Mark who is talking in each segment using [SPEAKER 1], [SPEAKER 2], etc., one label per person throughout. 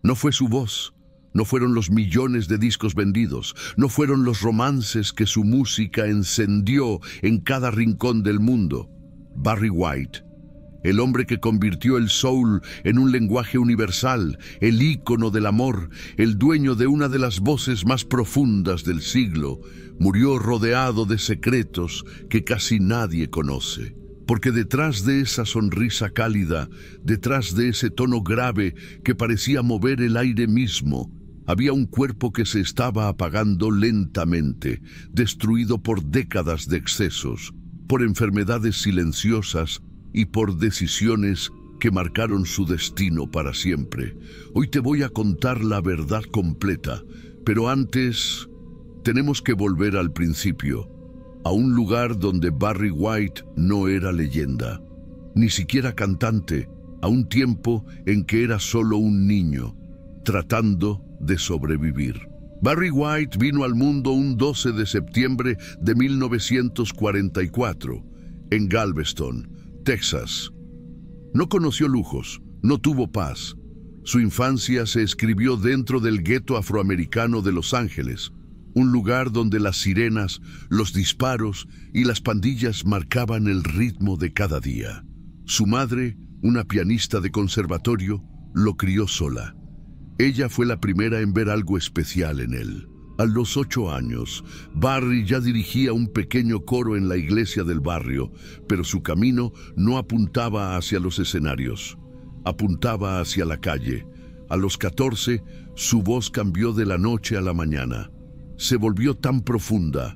[SPEAKER 1] No fue su voz, no fueron los millones de discos vendidos, no fueron los romances que su música encendió en cada rincón del mundo. Barry White, el hombre que convirtió el soul en un lenguaje universal, el ícono del amor, el dueño de una de las voces más profundas del siglo, murió rodeado de secretos que casi nadie conoce. Porque detrás de esa sonrisa cálida, detrás de ese tono grave que parecía mover el aire mismo, había un cuerpo que se estaba apagando lentamente, destruido por décadas de excesos, por enfermedades silenciosas y por decisiones que marcaron su destino para siempre. Hoy te voy a contar la verdad completa, pero antes tenemos que volver al principio, a un lugar donde Barry White no era leyenda, ni siquiera cantante, a un tiempo en que era solo un niño, tratando de sobrevivir. Barry White vino al mundo un 12 de septiembre de 1944, en Galveston, Texas. No conoció lujos, no tuvo paz. Su infancia se escribió dentro del gueto afroamericano de Los Ángeles, un lugar donde las sirenas, los disparos y las pandillas marcaban el ritmo de cada día. Su madre, una pianista de conservatorio, lo crió sola. Ella fue la primera en ver algo especial en él. A los 8 años, Barry ya dirigía un pequeño coro en la iglesia del barrio, pero su camino no apuntaba hacia los escenarios, apuntaba hacia la calle. A los 14, su voz cambió de la noche a la mañana. Se volvió tan profunda,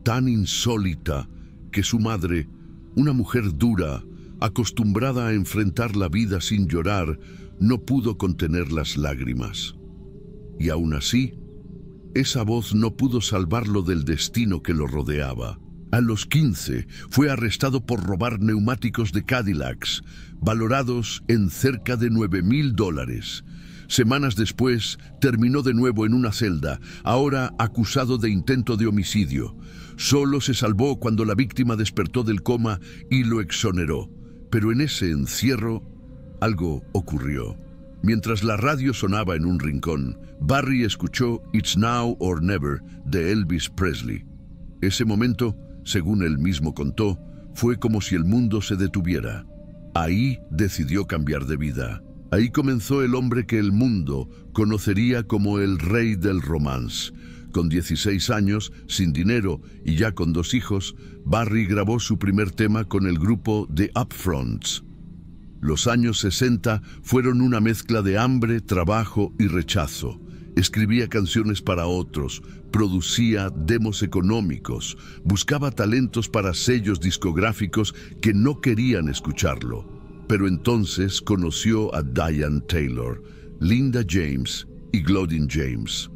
[SPEAKER 1] tan insólita, que su madre, una mujer dura, acostumbrada a enfrentar la vida sin llorar, no pudo contener las lágrimas. Y aún así, esa voz no pudo salvarlo del destino que lo rodeaba. A los 15, fue arrestado por robar neumáticos de Cadillacs, valorados en cerca de $9,000. Semanas después, terminó de nuevo en una celda, ahora acusado de intento de homicidio. Solo se salvó cuando la víctima despertó del coma y lo exoneró. Pero en ese encierro, algo ocurrió. Mientras la radio sonaba en un rincón, Barry escuchó It's Now or Never de Elvis Presley. Ese momento, según él mismo contó, fue como si el mundo se detuviera. Ahí decidió cambiar de vida. Ahí comenzó el hombre que el mundo conocería como el rey del romance. Con 16 años, sin dinero y ya con 2 hijos, Barry grabó su primer tema con el grupo The Upfronts. Los años 60 fueron una mezcla de hambre, trabajo y rechazo. Escribía canciones para otros, producía demos económicos, buscaba talentos para sellos discográficos que no querían escucharlo. Pero entonces conoció a Diane Taylor, Linda James y Claudine James.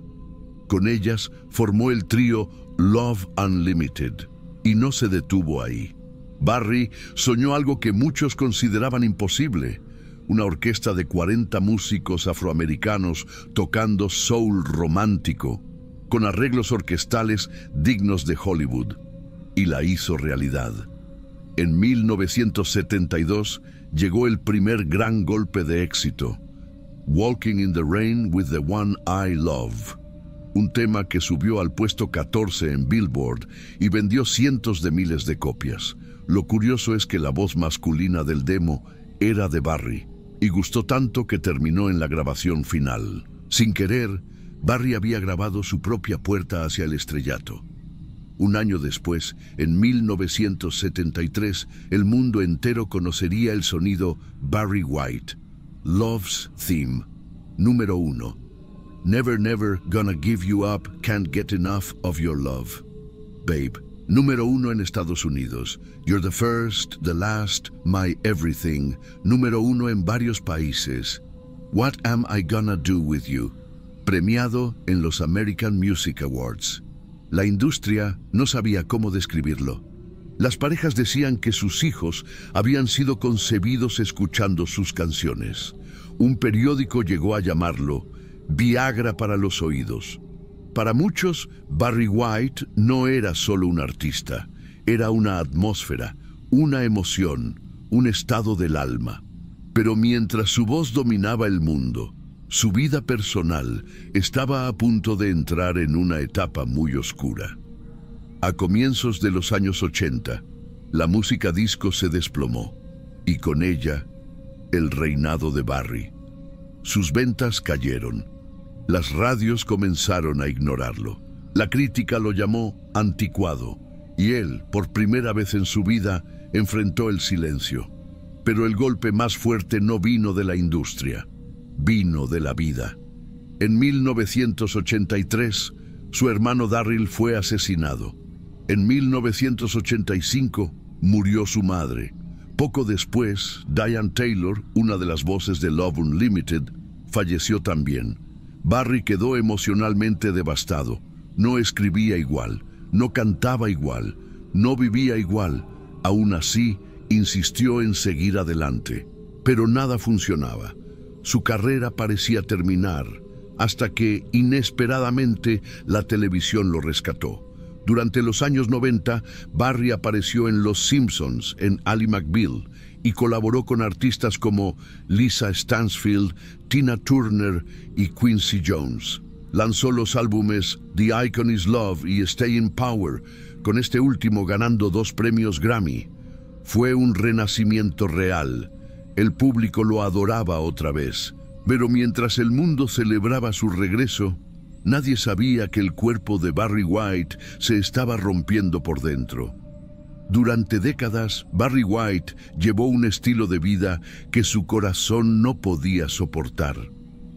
[SPEAKER 1] Con ellas formó el trío Love Unlimited y no se detuvo ahí. Barry soñó algo que muchos consideraban imposible: una orquesta de 40 músicos afroamericanos tocando soul romántico, con arreglos orquestales dignos de Hollywood. Y la hizo realidad. En 1972 llegó el primer gran golpe de éxito, Walking in the Rain with the One I Love, un tema que subió al puesto 14 en Billboard y vendió cientos de miles de copias. Lo curioso es que la voz masculina del demo era de Barry, y gustó tanto que terminó en la grabación final. Sin querer, Barry había grabado su propia puerta hacia el estrellato. Un año después, en 1973, el mundo entero conocería el sonido Barry White, Love's Theme, número 1. Never, never gonna give you up, can't get enough of your love. Babe, número 1 en Estados Unidos. You're the first, the last, my everything, número 1 en varios países. What am I gonna do with you? Premiado en los American Music Awards. La industria no sabía cómo describirlo. Las parejas decían que sus hijos habían sido concebidos escuchando sus canciones. Un periódico llegó a llamarlo Viagra para los oídos. Para muchos, Barry White no era solo un artista, era una atmósfera, una emoción, un estado del alma. Pero mientras su voz dominaba el mundo, Su vida personal estaba a punto de entrar en una etapa muy oscura. A comienzos de los años 80, la música disco se desplomó, y con ella, el reinado de Barry. Sus ventas cayeron. Las radios comenzaron a ignorarlo. La crítica lo llamó anticuado, y él, por primera vez en su vida, enfrentó el silencio. Pero el golpe más fuerte no vino de la industria, vino de la vida. En 1983, su hermano Darryl fue asesinado. En 1985, murió su madre. Poco después, Diane Taylor, una de las voces de Love Unlimited, falleció también. Barry quedó emocionalmente devastado. No escribía igual, no cantaba igual, no vivía igual. Aún así, insistió en seguir adelante. Pero nada funcionaba. Su carrera parecía terminar, hasta que, inesperadamente, la televisión lo rescató. Durante los años 90, Barry apareció en Los Simpsons, en Ally McBeal, y colaboró con artistas como Lisa Stansfield, Tina Turner y Quincy Jones. Lanzó los álbumes The Icon Is Love y Staying Power, con este último ganando 2 premios Grammy. Fue un renacimiento real. El público lo adoraba otra vez. Pero mientras el mundo celebraba su regreso, nadie sabía que el cuerpo de Barry White se estaba rompiendo por dentro. Durante décadas, Barry White llevó un estilo de vida que su corazón no podía soportar.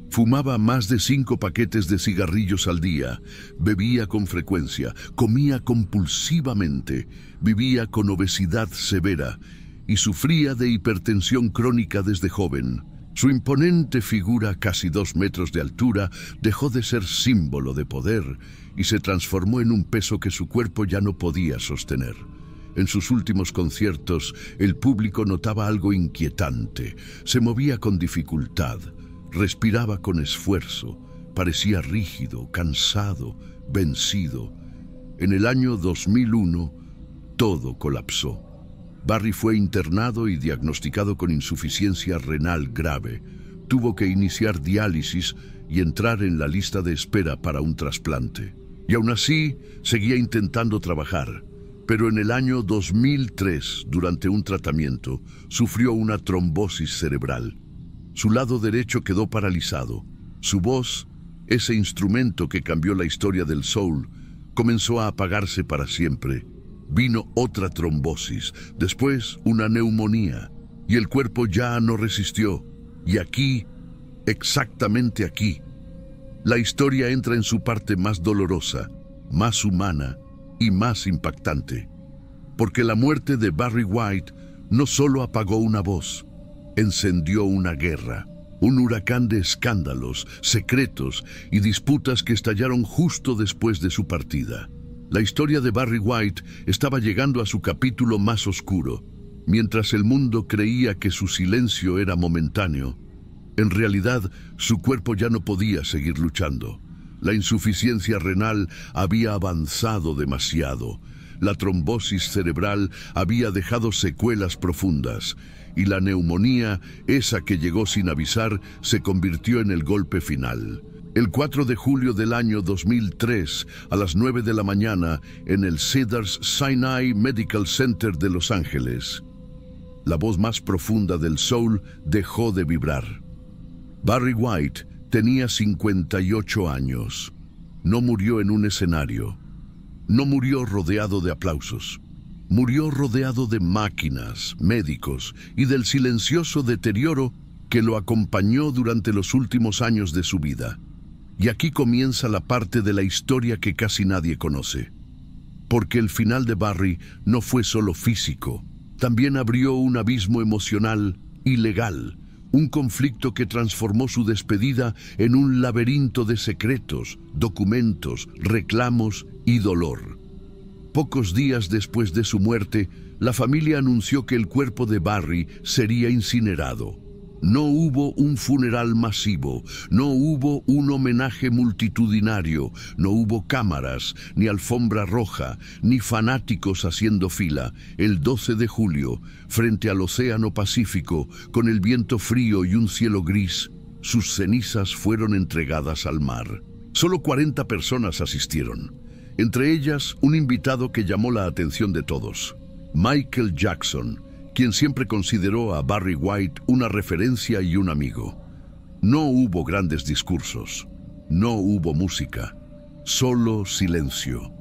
[SPEAKER 1] Fumaba más de 5 paquetes de cigarrillos al día, bebía con frecuencia, comía compulsivamente, vivía con obesidad severa y sufría de hipertensión crónica desde joven. Su imponente figura, casi 2 metros de altura, dejó de ser símbolo de poder y se transformó en un peso que su cuerpo ya no podía sostener. En sus últimos conciertos, el público notaba algo inquietante. Se movía con dificultad, respiraba con esfuerzo, parecía rígido, cansado, vencido. En el año 2001, todo colapsó. Barry fue internado y diagnosticado con insuficiencia renal grave. Tuvo que iniciar diálisis y entrar en la lista de espera para un trasplante. Y aún así, seguía intentando trabajar. Pero en el año 2003, durante un tratamiento, sufrió una trombosis cerebral. Su lado derecho quedó paralizado. Su voz, ese instrumento que cambió la historia del soul, comenzó a apagarse para siempre. Vino otra trombosis, después una neumonía, y el cuerpo ya no resistió. Y aquí, exactamente aquí, la historia entra en su parte más dolorosa, más humana y más impactante. Porque la muerte de Barry White no solo apagó una voz, encendió una guerra, un huracán de escándalos, secretos y disputas que estallaron justo después de su partida. La historia de Barry White estaba llegando a su capítulo más oscuro. Mientras el mundo creía que su silencio era momentáneo, en realidad su cuerpo ya no podía seguir luchando. La insuficiencia renal había avanzado demasiado. La trombosis cerebral había dejado secuelas profundas. Y la neumonía, esa que llegó sin avisar, se convirtió en el golpe final. El 4 de julio del año 2003, a las 9 de la mañana, en el Cedars-Sinai Medical Center de Los Ángeles, la voz más profunda del soul dejó de vibrar. Barry White tenía 58 años. No murió en un escenario. No murió rodeado de aplausos. Murió rodeado de máquinas, médicos y del silencioso deterioro que lo acompañó durante los últimos años de su vida. Y aquí comienza la parte de la historia que casi nadie conoce. Porque el final de Barry no fue solo físico, también abrió un abismo emocional y legal, un conflicto que transformó su despedida en un laberinto de secretos, documentos, reclamos y dolor. Pocos días después de su muerte, la familia anunció que el cuerpo de Barry sería incinerado. No hubo un funeral masivo, no hubo un homenaje multitudinario, no hubo cámaras, ni alfombra roja, ni fanáticos haciendo fila. El 12 de julio, frente al Océano Pacífico, con el viento frío y un cielo gris, sus cenizas fueron entregadas al mar. Solo 40 personas asistieron, entre ellas un invitado que llamó la atención de todos, Michael Jackson, quien siempre consideró a Barry White una referencia y un amigo. No hubo grandes discursos, no hubo música, solo silencio.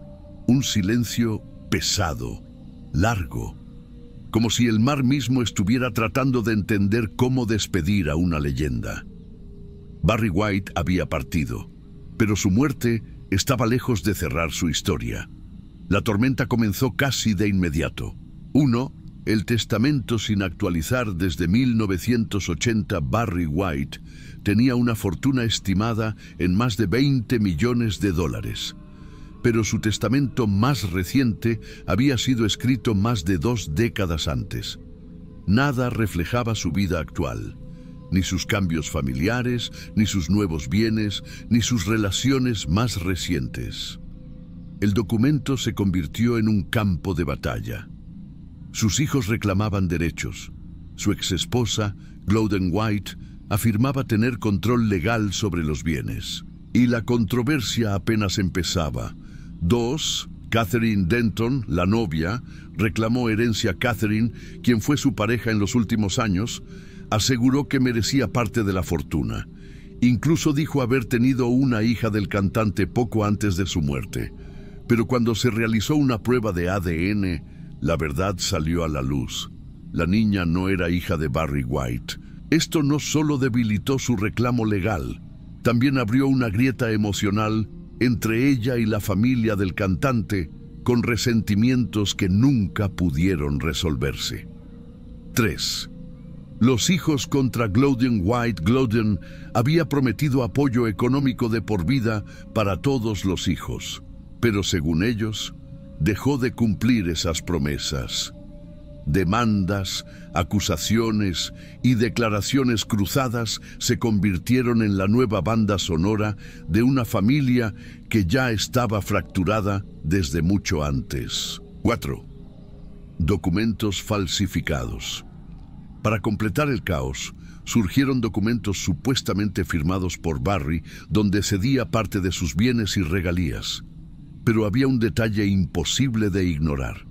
[SPEAKER 1] Un silencio pesado, largo, como si el mar mismo estuviera tratando de entender cómo despedir a una leyenda. Barry White había partido, pero su muerte estaba lejos de cerrar su historia. La tormenta comenzó casi de inmediato. 1. El testamento sin actualizar desde 1980. Barry White tenía una fortuna estimada en más de $20 millones. Pero su testamento más reciente había sido escrito más de 2 décadas antes. Nada reflejaba su vida actual, ni sus cambios familiares, ni sus nuevos bienes, ni sus relaciones más recientes. El documento se convirtió en un campo de batalla. Sus hijos reclamaban derechos. Su exesposa, Glowden White, afirmaba tener control legal sobre los bienes. Y la controversia apenas empezaba. 2. Catherine Denton, la novia, reclamó herencia. Catherine, quien fue su pareja en los últimos años, aseguró que merecía parte de la fortuna. Incluso dijo haber tenido una hija del cantante poco antes de su muerte. Pero cuando se realizó una prueba de ADN, la verdad salió a la luz. La niña no era hija de Barry White. Esto no solo debilitó su reclamo legal, también abrió una grieta emocional entre ella y la familia del cantante, con resentimientos que nunca pudieron resolverse. 3. Los hijos contra Glowden White. Glowden había prometido apoyo económico de por vida para todos los hijos, pero según ellos, dejó de cumplir esas promesas. Demandas, acusaciones y declaraciones cruzadas se convirtieron en la nueva banda sonora de una familia que ya estaba fracturada desde mucho antes. 4. Documentos falsificados. Para completar el caos, surgieron documentos supuestamente firmados por Barry, donde cedía parte de sus bienes y regalías. Pero había un detalle imposible de ignorar.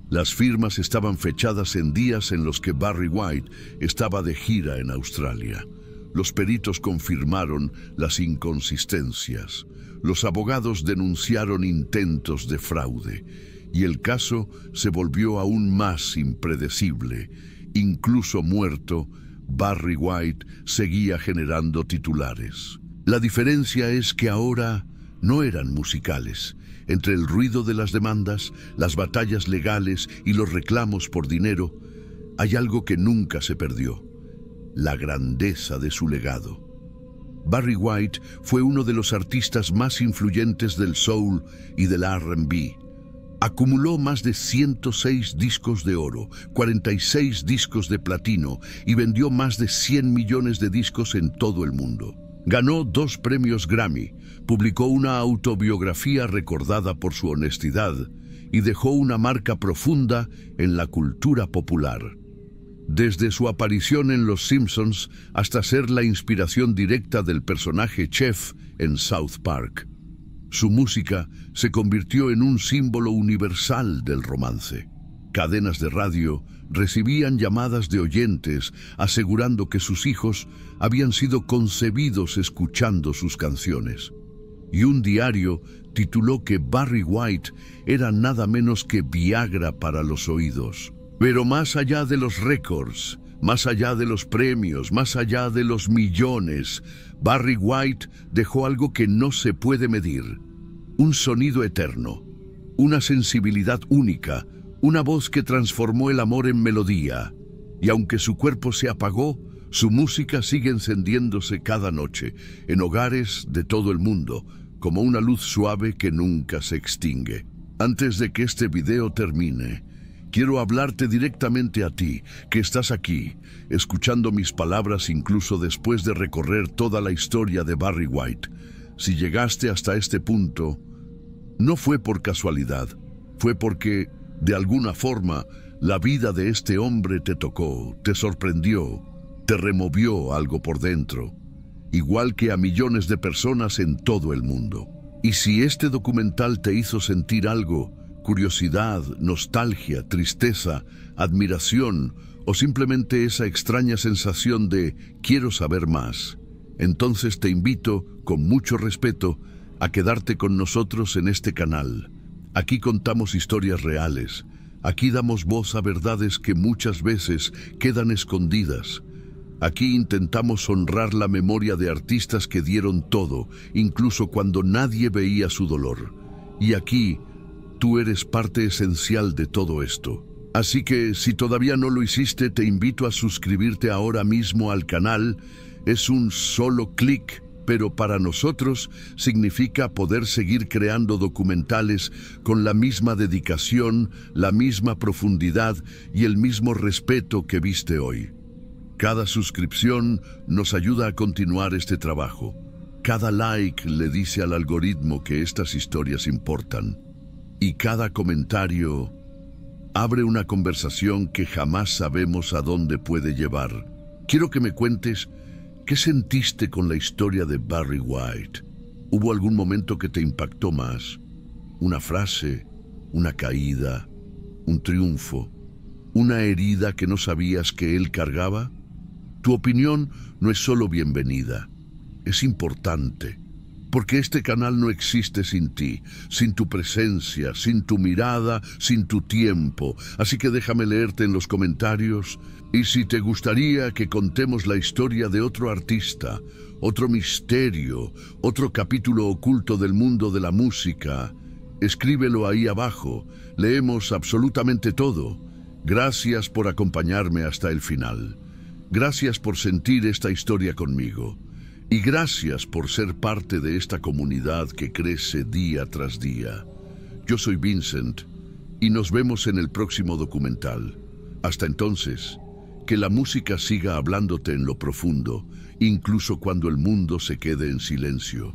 [SPEAKER 1] Las firmas estaban fechadas en días en los que Barry White estaba de gira en Australia. Los peritos confirmaron las inconsistencias. Los abogados denunciaron intentos de fraude. Y el caso se volvió aún más impredecible. Incluso muerto, Barry White seguía generando titulares. La diferencia es que ahora no eran musicales. Entre el ruido de las demandas, las batallas legales y los reclamos por dinero, hay algo que nunca se perdió: la grandeza de su legado. Barry White fue uno de los artistas más influyentes del soul y del R&B. Acumuló más de 106 discos de oro, 46 discos de platino y vendió más de 100 millones de discos en todo el mundo. Ganó 2 premios Grammy, publicó una autobiografía recordada por su honestidad y dejó una marca profunda en la cultura popular. Desde su aparición en Los Simpsons hasta ser la inspiración directa del personaje Chef en South Park, su música se convirtió en un símbolo universal del romance. Cadenas de radio recibían llamadas de oyentes asegurando que sus hijos habían sido concebidos escuchando sus canciones. Y un diario tituló que Barry White era nada menos que Viagra para los oídos. Pero más allá de los récords, más allá de los premios, más allá de los millones, Barry White dejó algo que no se puede medir: un sonido eterno, una sensibilidad única, una voz que transformó el amor en melodía. Y aunque su cuerpo se apagó, su música sigue encendiéndose cada noche, en hogares de todo el mundo, como una luz suave que nunca se extingue. Antes de que este video termine, quiero hablarte directamente a ti, que estás aquí, escuchando mis palabras incluso después de recorrer toda la historia de Barry White. Si llegaste hasta este punto, no fue por casualidad, fue porque, de alguna forma, la vida de este hombre te tocó, te sorprendió, te removió algo por dentro. igual que a millones de personas en todo el mundo. Y si este documental te hizo sentir algo, curiosidad, nostalgia, tristeza, admiración o simplemente esa extraña sensación de quiero saber más, entonces te invito, con mucho respeto, a quedarte con nosotros en este canal. Aquí contamos historias reales, aquí damos voz a verdades que muchas veces quedan escondidas. Aquí intentamos honrar la memoria de artistas que dieron todo, incluso cuando nadie veía su dolor. Y aquí, tú eres parte esencial de todo esto. Así que, si todavía no lo hiciste, te invito a suscribirte ahora mismo al canal. Es un solo clic, pero para nosotros significa poder seguir creando documentales con la misma dedicación, la misma profundidad y el mismo respeto que viste hoy. Cada suscripción nos ayuda a continuar este trabajo. Cada like le dice al algoritmo que estas historias importan. Y cada comentario abre una conversación que jamás sabemos a dónde puede llevar. Quiero que me cuentes qué sentiste con la historia de Barry White. ¿Hubo algún momento que te impactó más? ¿Una frase? ¿Una caída? ¿Un triunfo? ¿Una herida que no sabías que él cargaba? Tu opinión no es solo bienvenida, es importante. Porque este canal no existe sin ti, sin tu presencia, sin tu mirada, sin tu tiempo. Así que déjame leerte en los comentarios. Y si te gustaría que contemos la historia de otro artista, otro misterio, otro capítulo oculto del mundo de la música, escríbelo ahí abajo. Leemos absolutamente todo. Gracias por acompañarme hasta el final. Gracias por sentir esta historia conmigo. Y gracias por ser parte de esta comunidad que crece día tras día. Yo soy Vincent y nos vemos en el próximo documental. Hasta entonces, que la música siga hablándote en lo profundo, incluso cuando el mundo se quede en silencio.